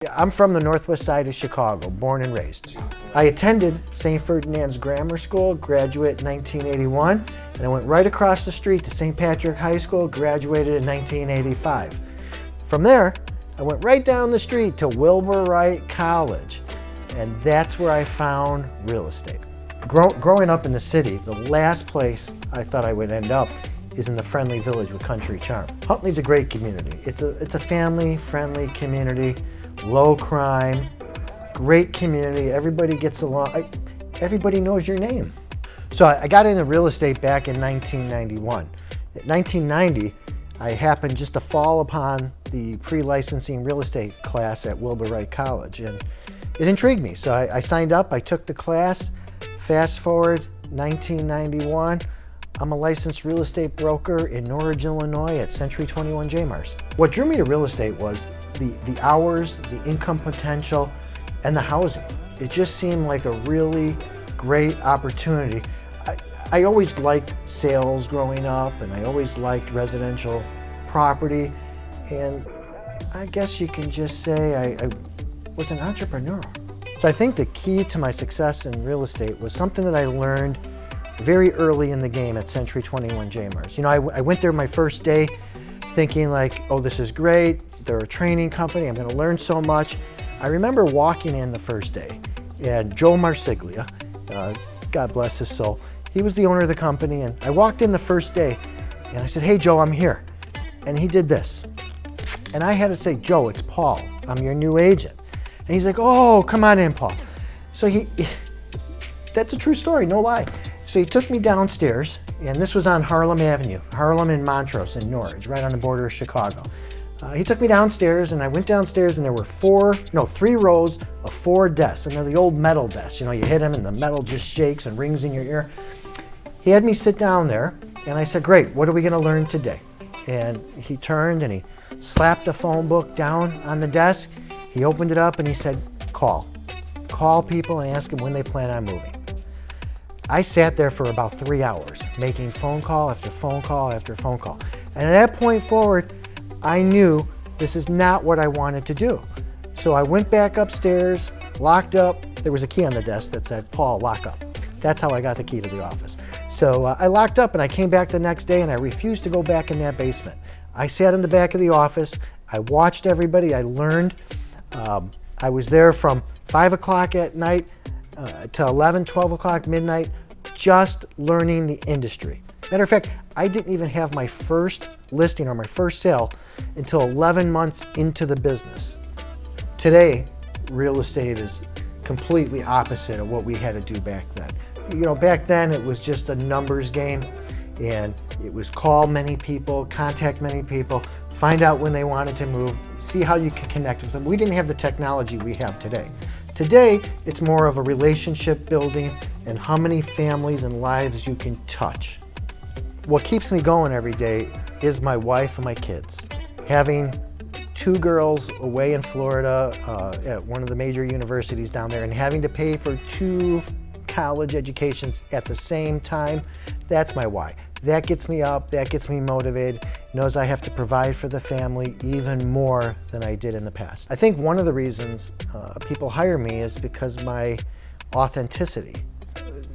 Yeah, I'm from the northwest side of Chicago, born and raised. I attended St. Ferdinand's Grammar School, graduate in 1981, and I went right across the street to St. Patrick High School, graduated in 1985. From there, I went right down the street to Wilbur Wright College, and that's where I found real estate. Growing up in the city, the last place I thought I would end up is in the friendly village with country charm. Huntley's a great community. It's a family-friendly community. Low crime, great community, everybody gets along, everybody knows your name. So I got into real estate back in 1991. In 1990, I happened just to fall upon the pre-licensing real estate class at Wilbur Wright College, and it intrigued me. So I signed up, I took the class. Fast forward 1991, I'm a licensed real estate broker in Norridge, Illinois at Century 21 J-Mars. What drew me to real estate was the hours, the income potential, and the housing. It just seemed like a really great opportunity. I always liked sales growing up, and I always liked residential property, and I guess you can just say I was an entrepreneur. So I think the key to my success in real estate was something that I learned very early in the game at Century 21 J-Mars. You know, I went there my first day thinking like, oh, this is great. They're a training company, I'm gonna learn so much. I remember walking in the first day, and Joe Marsiglia, God bless his soul, he was the owner of the company, and I walked in the first day, and I said, hey Joe, I'm here. And he did this. And I had to say, Joe, it's Paul, I'm your new agent. And he's like, oh, come on in, Paul. So that's a true story, no lie. So he took me downstairs, and this was on Harlem Avenue, Harlem and Montrose in Norridge, right on the border of Chicago. He took me downstairs, and I went downstairs, and there were 3 rows of 4 desks, and they're the old metal desks. You know, you hit them and the metal just shakes and rings in your ear. He had me sit down there, and I said, great, what are we gonna learn today? And he turned and he slapped the phone book down on the desk. He opened it up and he said, call people and ask them when they plan on moving. I sat there for about 3 hours, making phone call after phone call after phone call. And at that point forward, I knew this is not what I wanted to do. So I went back upstairs, locked up. There was a key on the desk that said, Paul, lock up. That's how I got the key to the office. So I locked up, and I came back the next day, and I refused to go back in that basement. I sat in the back of the office. I watched everybody. I learned. I was there from 5 o'clock at night to 11, 12 o'clock midnight, just learning the industry. Matter of fact, I didn't even have my first listing or my first sale until 11 months into the business. Today, real estate is completely opposite of what we had to do back then. You know, back then it was just a numbers game, and it was call many people, contact many people, find out when they wanted to move, see how you could connect with them. We didn't have the technology we have today. Today, it's more of a relationship building and how many families and lives you can touch. What keeps me going every day is my wife and my kids. Having 2 girls away in Florida at one of the major universities down there, and having to pay for 2 college educations at the same time, that's my why. That gets me up, that gets me motivated, knows I have to provide for the family even more than I did in the past. I think one of the reasons people hire me is because my authenticity,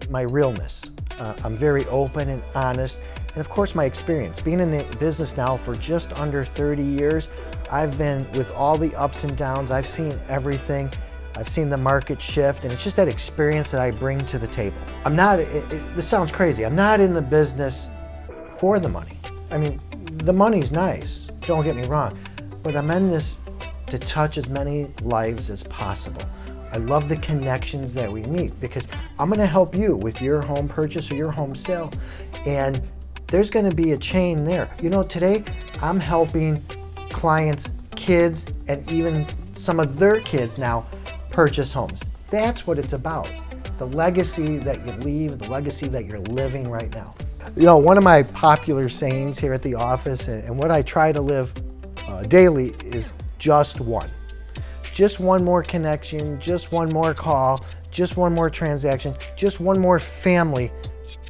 my realness. I'm very open and honest, and of course my experience. Being in the business now for just under 30 years, I've been with all the ups and downs. I've seen everything. I've seen the market shift, and it's just that experience that I bring to the table. I'm not, this sounds crazy, I'm not in the business for the money. I mean, the money's nice, don't get me wrong, but I'm in this to touch as many lives as possible. I love the connections that we meet, because I'm gonna help you with your home purchase or your home sale, and there's gonna be a chain there. You know, today I'm helping clients, kids, and even some of their kids now purchase homes. That's what it's about. The legacy that you leave, the legacy that you're living right now. You know, one of my popular sayings here at the office, and what I try to live daily, is just one. Just one more connection, just one more call, just one more transaction, just one more family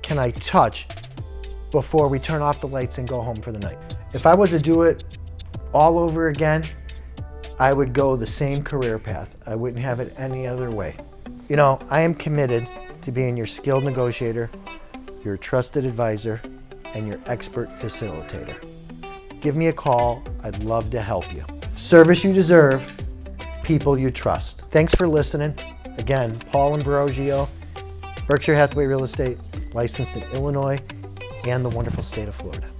can I touch before we turn off the lights and go home for the night. If I was to do it all over again, I would go the same career path. I wouldn't have it any other way. You know, I am committed to being your skilled negotiator, your trusted advisor, and your expert facilitator. Give me a call. I'd love to help you. Service you deserve, people you trust. Thanks for listening. Again, Paul Ambrogio, Berkshire Hathaway Real Estate, licensed in Illinois and the wonderful state of Florida.